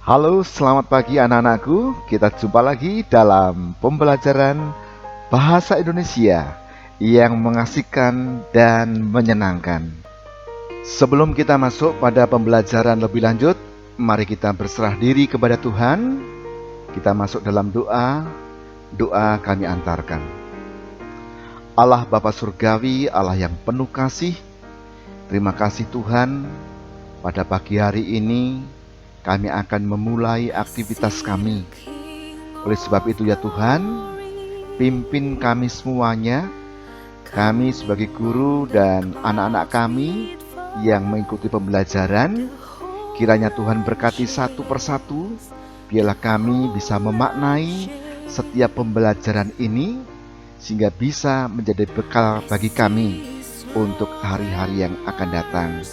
Halo, selamat pagi anak-anakku. Kita jumpa lagi dalam pembelajaran bahasa Indonesia yang mengasihkan dan menyenangkan. Sebelum kita masuk pada pembelajaran lebih lanjut, mari kita berserah diri kepada Tuhan. Kita masuk dalam doa. Doa kami antarkan. Allah Bapa Surgawi, Allah yang penuh kasih, terima kasih Tuhan. Pada pagi hari ini kami akan memulai aktivitas kami. Oleh sebab itu ya Tuhan, pimpin kami semuanya, kami sebagai guru dan anak-anak kami yang mengikuti pembelajaran. Kiranya Tuhan berkati satu persatu, biarlah kami bisa memaknai setiap pembelajaran ini, sehingga bisa menjadi bekal bagi kami untuk hari-hari yang akan datang.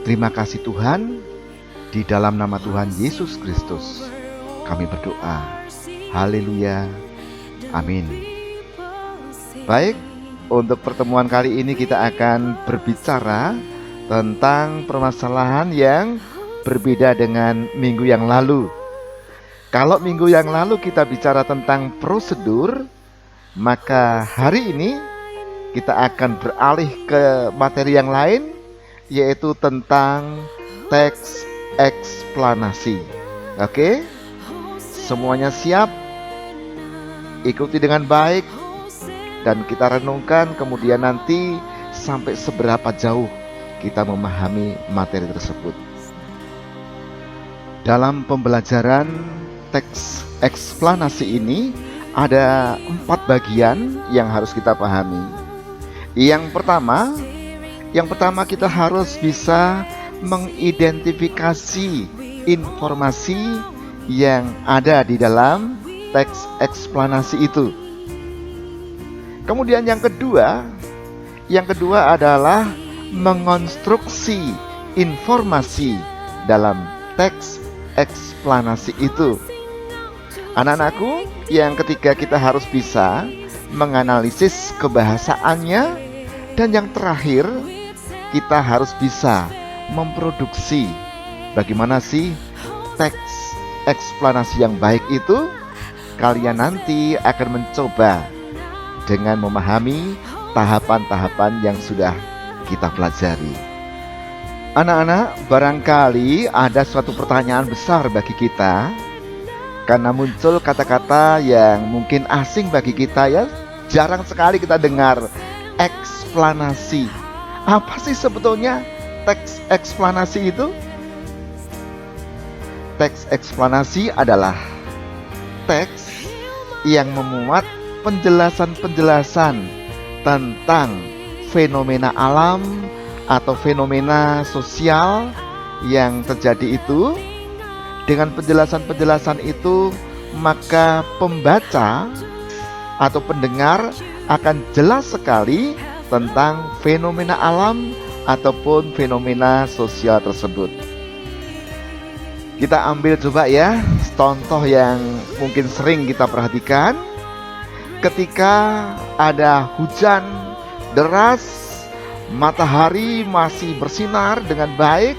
Terima kasih Tuhan. Di dalam nama Tuhan Yesus Kristus kami berdoa. Haleluya. Amin. Baik, untuk pertemuan kali ini kita akan berbicara tentang permasalahan yang berbeda dengan minggu yang lalu. Kalau minggu yang lalu kita bicara tentang prosedur, maka hari ini kita akan beralih ke materi yang lain, yaitu tentang teks eksplanasi. Oke? Semuanya siap? Ikuti dengan baik dan kita renungkan, kemudian nanti sampai seberapa jauh kita memahami materi tersebut. Dalam pembelajaran teks eksplanasi ini ada 4 bagian yang harus kita pahami. Yang pertama kita harus bisa mengidentifikasi informasi yang ada di dalam teks eksplanasi itu. Kemudian yang kedua adalah mengonstruksi informasi dalam teks eksplanasi itu. Anak-anakku, yang ketiga kita harus bisa menganalisis kebahasaannya, dan yang terakhir kita harus bisa memproduksi bagaimana sih teks eksplanasi yang baik itu. Kalian nanti akan mencoba dengan memahami tahapan-tahapan yang sudah kita pelajari. Anak-anak, barangkali ada suatu pertanyaan besar bagi kita, karena muncul kata-kata yang mungkin asing bagi kita ya. Jarang sekali kita dengar eksplanasi. Apa sih sebetulnya teks eksplanasi itu? Teks eksplanasi adalah teks yang memuat penjelasan-penjelasan tentang fenomena alam atau fenomena sosial yang terjadi itu. Dengan penjelasan-penjelasan itu, maka pembaca atau pendengar akan jelas sekali tentang fenomena alam ataupun fenomena sosial tersebut. Kita ambil coba ya contoh yang mungkin sering kita perhatikan. Ketika ada hujan deras, matahari masih bersinar dengan baik.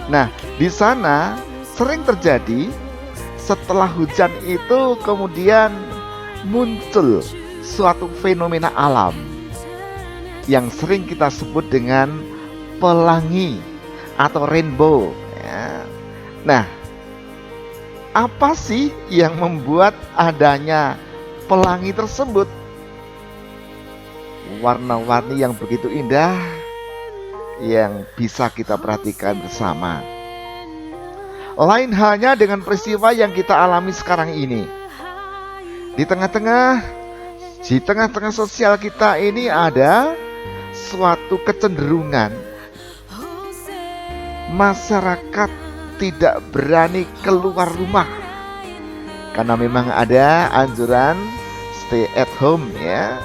Nah, di sana sering terjadi setelah hujan itu kemudian muncul suatu fenomena alam yang sering kita sebut dengan pelangi atau rainbow ya. Nah, apa sih yang membuat adanya pelangi tersebut? Warna-warni yang begitu indah yang bisa kita perhatikan bersama. Lain halnya dengan peristiwa yang kita alami sekarang ini. Di tengah-tengah sosial kita ini ada suatu kecenderungan masyarakat tidak berani keluar rumah karena memang ada anjuran stay at home ya.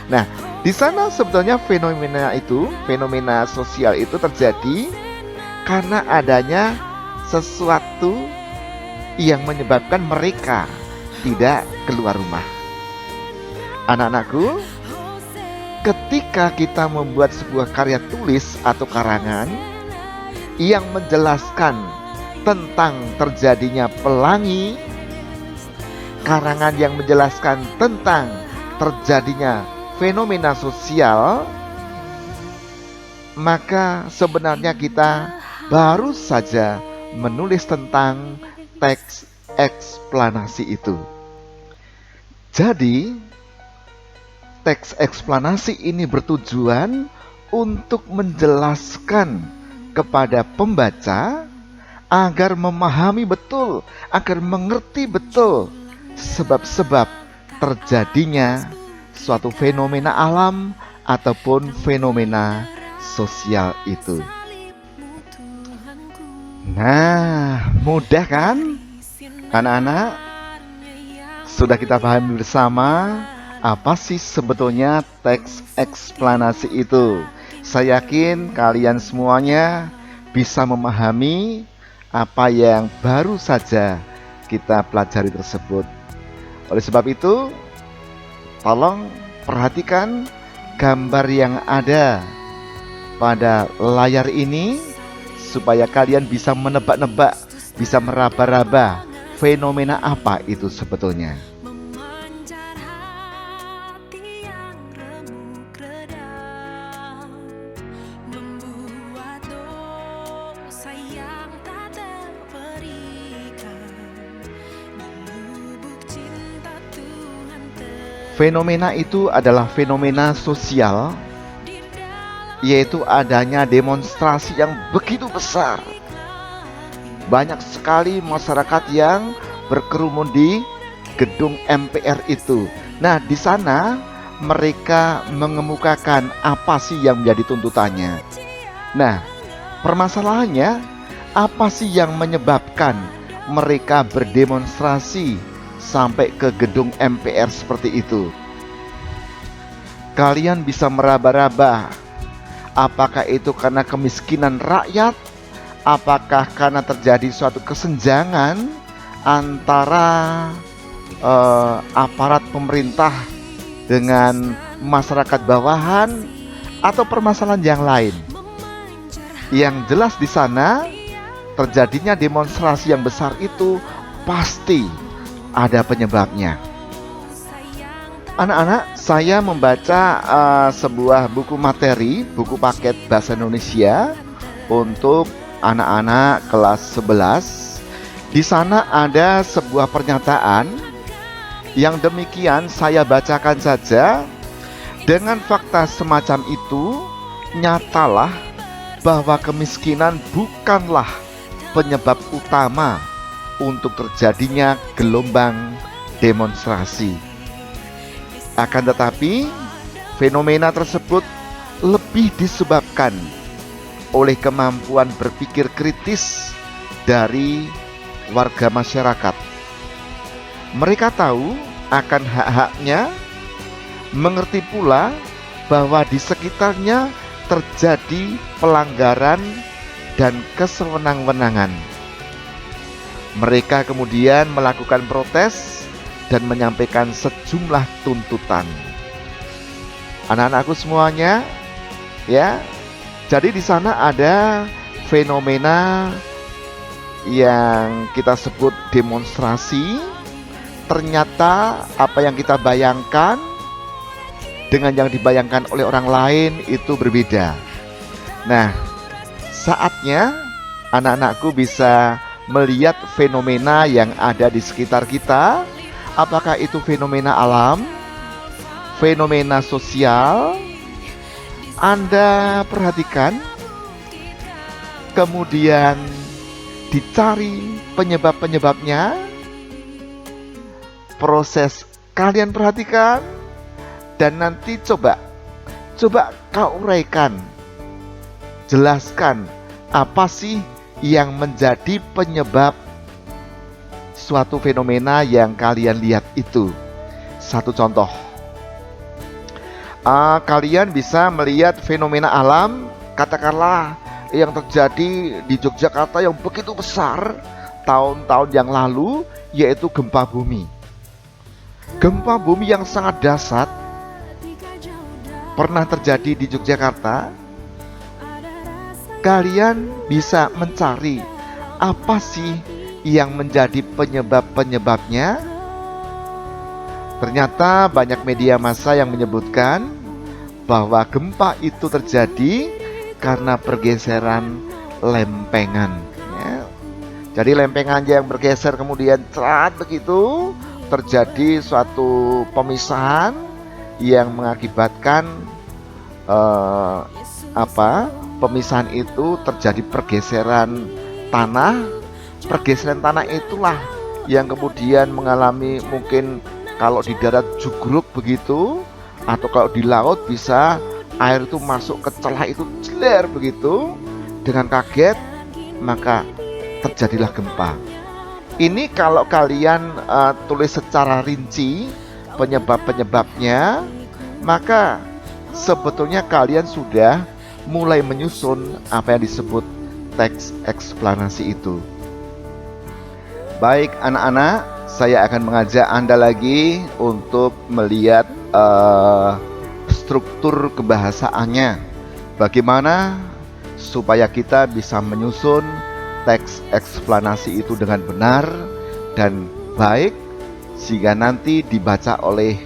Nah, di sana sebetulnya fenomena sosial itu terjadi karena adanya sesuatu yang menyebabkan mereka tidak keluar rumah. Anak-anakku, ketika kita membuat sebuah karya tulis atau karangan yang menjelaskan tentang terjadinya pelangi, karangan yang menjelaskan tentang terjadinya fenomena sosial, maka sebenarnya kita baru saja menulis tentang teks eksplanasi itu. Jadi, teks eksplanasi ini bertujuan untuk menjelaskan kepada pembaca agar memahami betul, agar mengerti betul sebab-sebab terjadinya suatu fenomena alam ataupun fenomena sosial itu. Nah, mudah kan? Anak-anak, sudah kita pahami bersama apa sih sebetulnya teks eksplanasi itu. Saya yakin kalian semuanya bisa memahami apa yang baru saja kita pelajari tersebut. Oleh sebab itu, tolong perhatikan gambar yang ada pada layar ini supaya kalian bisa menebak-nebak, bisa meraba-raba fenomena apa itu sebetulnya. Fenomena itu adalah fenomena sosial, yaitu adanya demonstrasi yang begitu besar. Banyak sekali masyarakat yang berkerumun di gedung MPR itu. Nah, di sana mereka mengemukakan apa sih yang menjadi tuntutannya. Nah, permasalahannya apa sih yang menyebabkan mereka berdemonstrasi sampai ke gedung MPR seperti itu? Kalian bisa meraba-raba, apakah itu karena kemiskinan rakyat? Apakah karena terjadi suatu kesenjangan antara aparat pemerintah dengan masyarakat bawahan, atau permasalahan yang lain? Yang jelas di sana terjadinya demonstrasi yang besar itu pasti ada penyebabnya. Anak-anak, saya membaca sebuah buku materi, buku paket bahasa Indonesia untuk anak-anak kelas 11. Di sana ada sebuah pernyataan yang demikian, saya bacakan saja. Dengan fakta semacam itu, nyatalah bahwa kemiskinan bukanlah penyebab utama untuk terjadinya gelombang demonstrasi. Akan tetapi, fenomena tersebut lebih disebabkan oleh kemampuan berpikir kritis dari warga masyarakat. Mereka tahu akan hak-haknya, mengerti pula bahwa di sekitarnya terjadi pelanggaran dan kesewenang-wenangan. Mereka kemudian melakukan protes dan menyampaikan sejumlah tuntutan. Anak-anakku semuanya, ya. Jadi di sana ada fenomena yang kita sebut demonstrasi. Ternyata apa yang kita bayangkan dengan yang dibayangkan oleh orang lain itu berbeda. Nah, saatnya anak-anakku bisa melihat fenomena yang ada di sekitar kita. Apakah itu fenomena alam, fenomena sosial? Anda perhatikan, kemudian dicari penyebab-penyebabnya. Proses kalian perhatikan, dan nanti coba kau uraikan, jelaskan apa sih yang menjadi penyebab suatu fenomena yang kalian lihat itu. Satu contoh, kalian bisa melihat fenomena alam, katakanlah yang terjadi di Yogyakarta yang begitu besar tahun-tahun yang lalu, yaitu gempa bumi. Gempa bumi yang sangat dahsyat pernah terjadi di Yogyakarta. Kalian bisa mencari apa sih yang menjadi penyebab-penyebabnya? Ternyata banyak media massa yang menyebutkan bahwa gempa itu terjadi karena pergeseran lempengan. Ya. Jadi lempengannya yang bergeser kemudian cerat begitu, terjadi suatu pemisahan yang mengakibatkan pemisahan itu terjadi pergeseran tanah. Pergeseran tanah itulah yang kemudian mengalami, mungkin kalau di darat jugruk begitu, atau kalau di laut bisa air itu masuk ke celah itu jeler begitu, dengan kaget maka terjadilah gempa. Ini kalau kalian tulis secara rinci penyebab-penyebabnya, maka sebetulnya kalian sudah mulai menyusun apa yang disebut teks eksplanasi itu. Baik anak-anak, saya akan mengajak Anda lagi untuk melihat struktur kebahasaannya. Bagaimana supaya kita bisa menyusun teks eksplanasi itu dengan benar dan baik, sehingga nanti dibaca oleh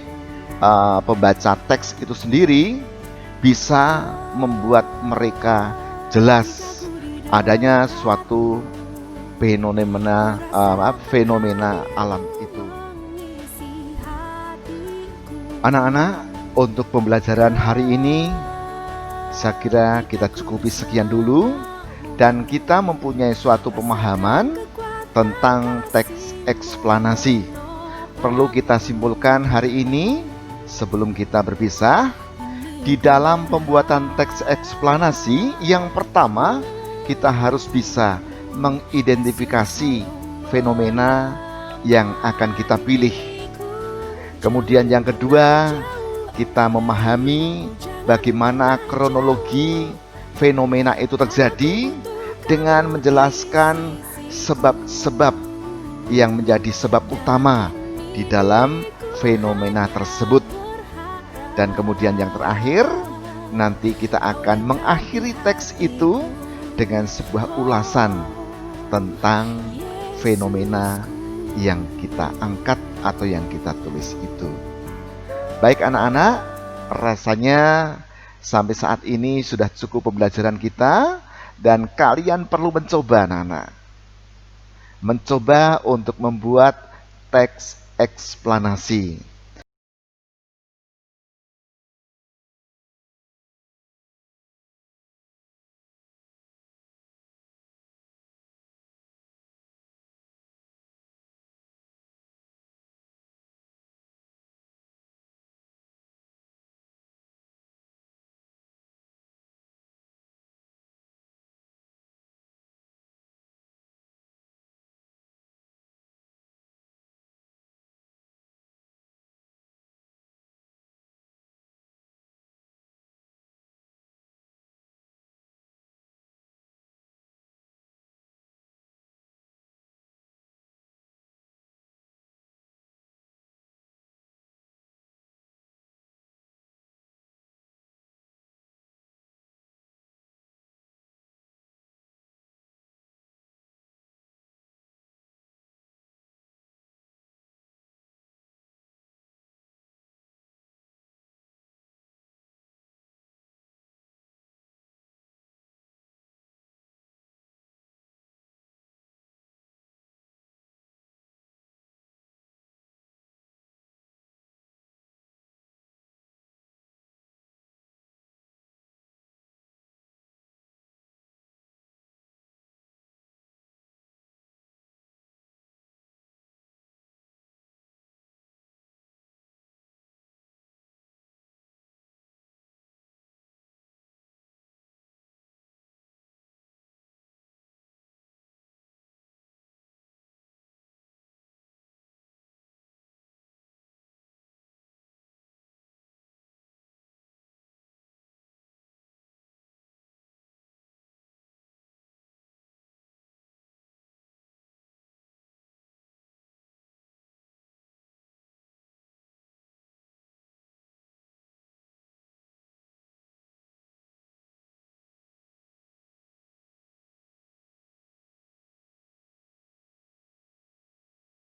pembaca teks itu sendiri bisa membuat mereka jelas adanya suatu fenomena alam itu. Anak-anak, untuk pembelajaran hari ini saya kira kita cukupi sekian dulu, dan kita mempunyai suatu pemahaman tentang teks eksplanasi. Perlu kita simpulkan hari ini sebelum kita berpisah. Di dalam pembuatan teks eksplanasi, yang pertama kita harus bisa mengidentifikasi fenomena yang akan kita pilih. Kemudian yang kedua, kita memahami bagaimana kronologi fenomena itu terjadi dengan menjelaskan sebab-sebab yang menjadi sebab utama di dalam fenomena tersebut. Dan kemudian yang terakhir, nanti kita akan mengakhiri teks itu dengan sebuah ulasan tentang fenomena yang kita angkat atau yang kita tulis itu. Baik anak-anak, rasanya sampai saat ini sudah cukup pembelajaran kita, dan kalian perlu mencoba anak-anak. Mencoba untuk membuat teks eksplanasi.